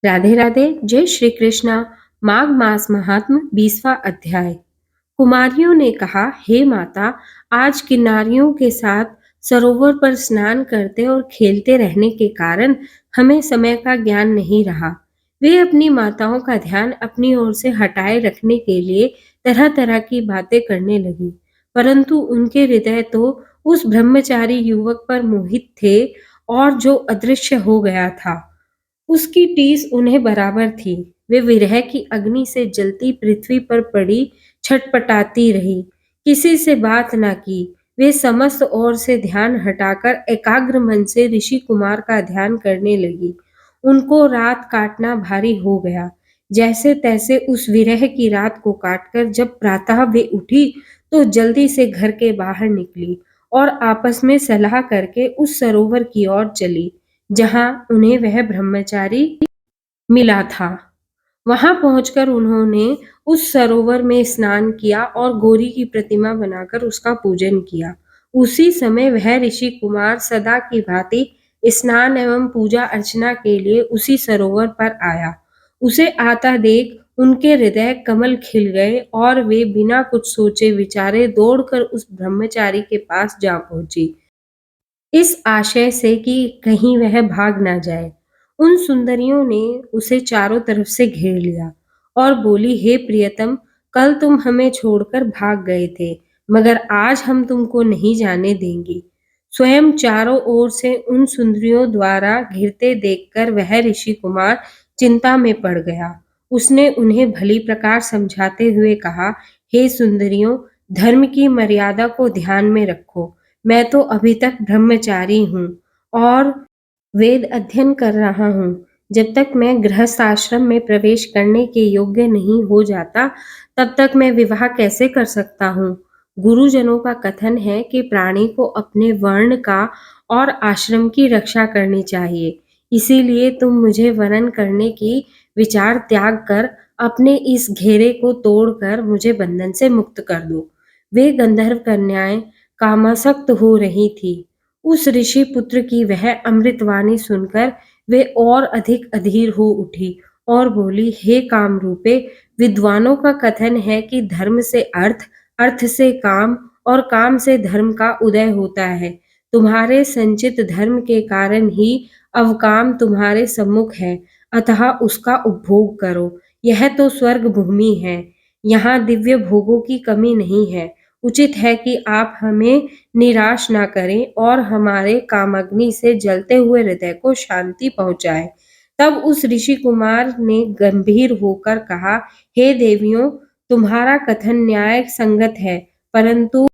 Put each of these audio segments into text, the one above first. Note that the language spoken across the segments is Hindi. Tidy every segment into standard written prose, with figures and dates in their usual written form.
राधे राधे। जय श्री कृष्णा। माघ मास महात्म 20वां अध्याय। कुमारियों ने कहा, हे माता, आज किन्नारियों के साथ सरोवर पर स्नान करते और खेलते रहने के कारण हमें समय का ज्ञान नहीं रहा। वे अपनी माताओं का ध्यान अपनी ओर से हटाए रखने के लिए तरह तरह की बातें करने लगी, परंतु उनके हृदय तो उस ब्रह्मचारी युवक पर मोहित थे और जो अदृश्य हो गया था। उसकी टीस उन्हें बराबर थी। वे विरह की अग्नि से जलती पृथ्वी पर पड़ी छटपटाती रही, किसी से बात न की। वे समस्त ओर से ध्यान हटाकर एकाग्र मन से ऋषि कुमार का ध्यान करने लगी। उनको रात काटना भारी हो गया। जैसे तैसे उस विरह की रात को काटकर जब प्रातः वे उठी तो जल्दी से घर के बाहर निकली और आपस में सलाह करके उस सरोवर की ओर चली जहां उन्हें वह ब्रह्मचारी मिला था। वहां पहुंचकर उन्होंने उस सरोवर में स्नान किया और गौरी की प्रतिमा बनाकर उसका पूजन किया। उसी समय वह ऋषि कुमार सदा की भांति स्नान एवं पूजा अर्चना के लिए उसी सरोवर पर आया। उसे आता देख उनके हृदय कमल खिल गए और वे बिना कुछ सोचे विचारे दौड़कर उस ब्रह्मचारी के पास जा पहुंची, इस आशय से कि कहीं वह भाग ना जाए। उन सुंदरियों ने उसे चारों तरफ से घेर लिया और बोली, हे प्रियतम, कल तुम हमें छोड़कर भाग गए थे, मगर आज हम तुमको नहीं जाने देंगे। स्वयं चारों ओर से उन सुंदरियों द्वारा घिरते देखकर वह ऋषि कुमार चिंता में पड़ गया। उसने उन्हें भली प्रकार समझाते हुए कहा, हे सुंदरियों, धर्म की मर्यादा को ध्यान में रखो। मैं तो अभी तक ब्रह्मचारी हूँ और वेद अध्ययन कर रहा हूँ। जब तक मैं गृहस्थ आश्रम में प्रवेश करने के योग्य नहीं हो जाता, तब तक मैं विवाह कैसे कर सकता हूँ? गुरुजनों का कथन है कि प्राणी को अपने वर्ण का और आश्रम की रक्षा करनी चाहिए। इसीलिए तुम मुझे वरण करने की विचार त्याग कर अपने इस घेरे को तोड़कर मुझे बंधन से मुक्त कर दो। वे गंधर्व कन्याएं कामासक्त हो रही थी। उस ऋषि पुत्र की वह अमृतवाणी सुनकर वे और अधिक अधीर हो उठी और बोली, हे काम रूपे, विद्वानों का कथन है कि धर्म से अर्थ, अर्थ से काम और काम से धर्म का उदय होता है। तुम्हारे संचित धर्म के कारण ही अवकाम तुम्हारे सम्मुख है, अतः उसका उपभोग करो। यह तो स्वर्ग भूमि है, यहाँ दिव्य भोगों की कमी नहीं है। उचित है कि आप हमें निराश ना करें और हमारे कामाग्नि से जलते हुए हृदय को शांति पहुंचाएं। तब उस ऋषि कुमार ने गंभीर होकर कहा, हे देवियों, तुम्हारा कथन न्याय संगत है, परंतु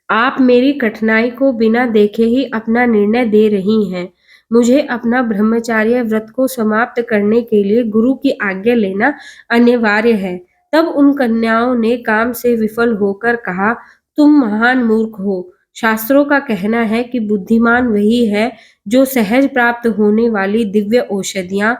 आप मेरी कठिनाई को बिना देखे ही अपना निर्णय दे रही हैं। मुझे अपना ब्रह्मचार्य व्रत को समाप्त करने के लिए गुरु की आज्ञा लेना अनिवार्य है। तब उन कन्याओं ने काम से विफल होकर कहा, तुम महान मूर्ख हो। शास्त्रों का कहना है कि बुद्धिमान वही है जो सहज प्राप्त होने वाली दिव्य औषधियां,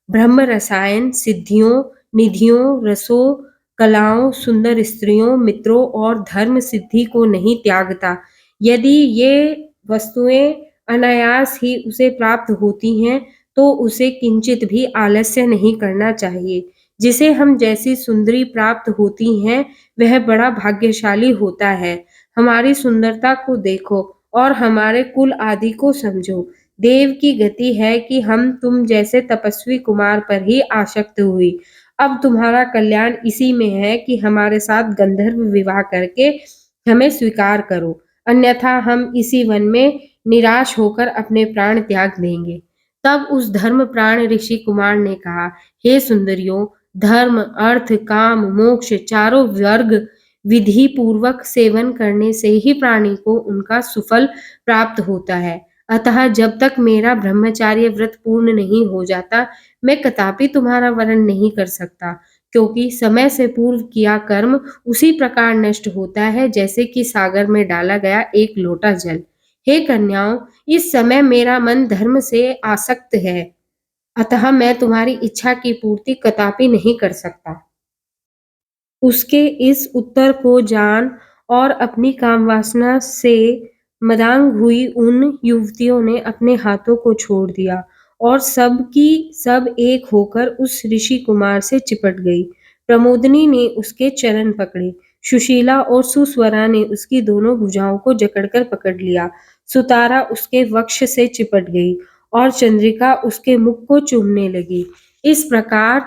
ब्रह्म रसायन, सिद्धियों, निधियों, रसों, कलाओं, सुंदर स्त्रियों, मित्रों और धर्म सिद्धि को नहीं त्यागता। यदि ये वस्तुएं अनायास ही उसे प्राप्त होती हैं, तो उसे किंचित भी आलस्य नहीं करना चाहिए। जिसे हम जैसी सुंदरी प्राप्त होती हैं, वह बड़ा भाग्यशाली होता है। हमारी सुंदरता को देखो और हमारे कुल आदि को समझो। देव की गति है कि हम तुम जैसे तपस्वी कुमार पर ही आसक्त हुई। अब तुम्हारा कल्याण इसी में है कि हमारे साथ गंधर्व विवाह करके हमें स्वीकार करो, अन्यथा हम इसी वन में निराश होकर अपने प्राण त्याग देंगे। तब उस धर्म प्राण ऋषि कुमार ने कहा, हे सुंदरियों, धर्म, अर्थ, काम, मोक्ष चारों वर्ग विधि पूर्वक सेवन करने से ही प्राणी को उनका सुफल प्राप्त होता है। अतः जब तक मेरा ब्रह्मचार्य व्रत पूर्ण नहीं हो जाता, मैं कदापि तुम्हारा वरण नहीं कर सकता, क्योंकि समय से पूर्व किया कर्म उसी प्रकार नष्ट होता है जैसे कि सागर में डाला गया एक लोटा जल। हे कन्याओं, इस समय मेरा मन धर्म से आसक्त है, अतः मैं तुम्हारी इच्छा की पूर्ति कदापि नहीं कर सकता। उसके इस उत्तर को जान और अपनी कामवासना से मदांग हुई उन युवतियों ने अपने हाथों को छोड़ दिया और सब की सब एक होकर उस ऋषि कुमार से चिपट गई। प्रमोदिनी ने उसके चरण पकड़े, सुशीला और सुस्वरा ने उसकी दोनों भुजाओं को जकड़कर पकड़ लिया, सुतारा उसके वक्ष से चिपट गई और चंद्रिका उसके मुख को चूमने लगी। इस प्रकार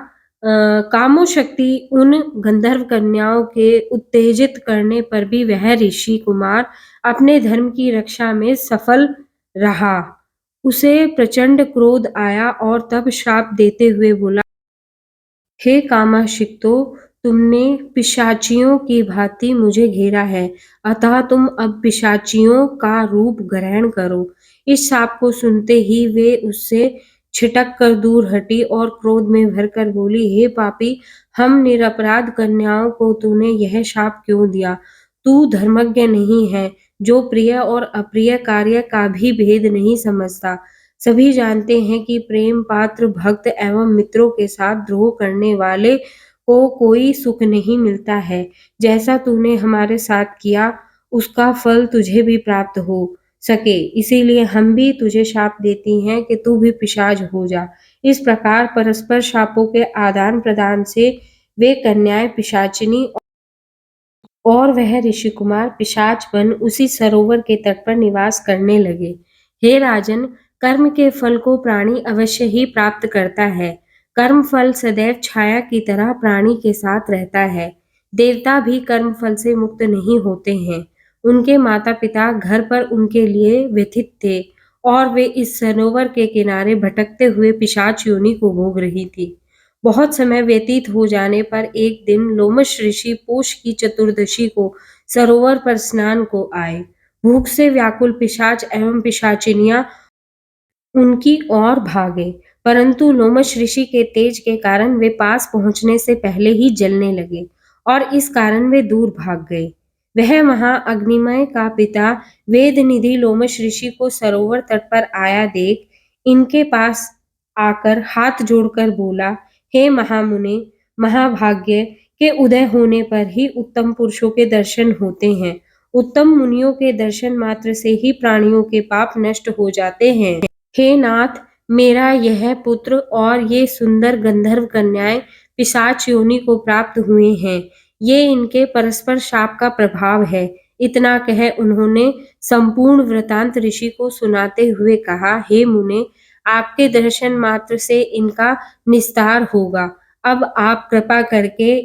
कामोशक्ति उन गंधर्व कन्याओं के उत्तेजित करने पर भी वह ऋषि कुमार अपने धर्म की रक्षा में सफल रहा। उसे प्रचंड क्रोध आया और तब श्राप देते हुए बोला, हे कामाशिक्तो, तुमने पिशाचियों की भांति मुझे घेरा है, अतः तुम अब पिशाचियों का रूप ग्रहण करो। इस शाप को सुनते ही वे उससे छिटक कर दूर हटी और क्रोध में भरकर बोली, हे पापी, हम निरपराध कन्याओं को तूने यह शाप क्यों दिया? तू धर्मज्ञ नहीं है, जो प्रिय और अप्रिय कार्य का भी भेद नहीं समझता। सभी जानते हैं कि प्रेम पात्र भक्त एवं मित्रों के साथ द्रोह करने वाले को कोई सुख नहीं मिलता है। जैसा तूने हमारे साथ किया, उसका फल तुझे भी प्राप्त हो सके, इसीलिए हम भी तुझे शाप देती हैं कि तू भी पिशाच हो जा। इस प्रकार परस्पर शापों के आदान प्रदान से वे कन्याएं पिशाचिनी और वह ऋषि कुमार पिशाच बन उसी सरोवर के तट पर निवास करने लगे। हे राजन, कर्म के फल को प्राणी अवश्य ही प्राप्त करता है। कर्म फल सदैव छाया की तरह प्राणी के साथ रहता है। देवता भी कर्म फल से मुक्त नहीं होते हैं। उनके माता पिता घर पर उनके लिए व्यथित थे और वे इस सरोवर के किनारे भटकते हुए पिशाच योनि को भोग रही थी। बहुत समय व्यतीत हो जाने पर एक दिन लोमश ऋषि पौष की चतुर्दशी को सरोवर पर स्नान को आए। भूख से व्याकुल पिशाच एवं पिशाचिनियां उनकी ओर भागे, परंतु लोमश ऋषि के तेज के कारण वे पास पहुंचने से पहले ही जलने लगे और इस कारण वे दूर भाग गए। वह वहां अग्निमय का पिता वेद निधि लोमश ऋषि को सरोवर तट पर आया देख इनके पास आकर हाथ जोड़कर बोला, हे महामुने, महाभाग्य के उदय होने पर ही उत्तम पुरुषों के दर्शन होते हैं। उत्तम मुनियों के दर्शन मात्र से ही प्राणियों के पाप नष्ट हो जाते हैं। हे नाथ, मेरा यह पुत्र और ये सुंदर गंधर्व कन्याएं पिशाच योनि को प्राप्त हुए हैं। ये इनके परस्पर शाप का प्रभाव है। इतना कह उन्होंने संपूर्ण वृतांत ऋषि को सुनाते हुए कहा, हे मुने, आपके दर्शन मात्र से इनका निस्तार होगा। अब आप कृपा करके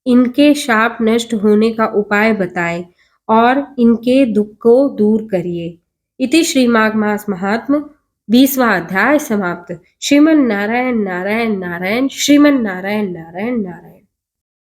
इनके शाप नष्ट होने का उपाय बताएं और इनके दुख को दूर करिए। इति श्री माघ मास महात्म 20वां अध्याय समाप्त। श्रीमन नारायण नारायण नारायण, श्रीमन नारायण नारायण नारायण।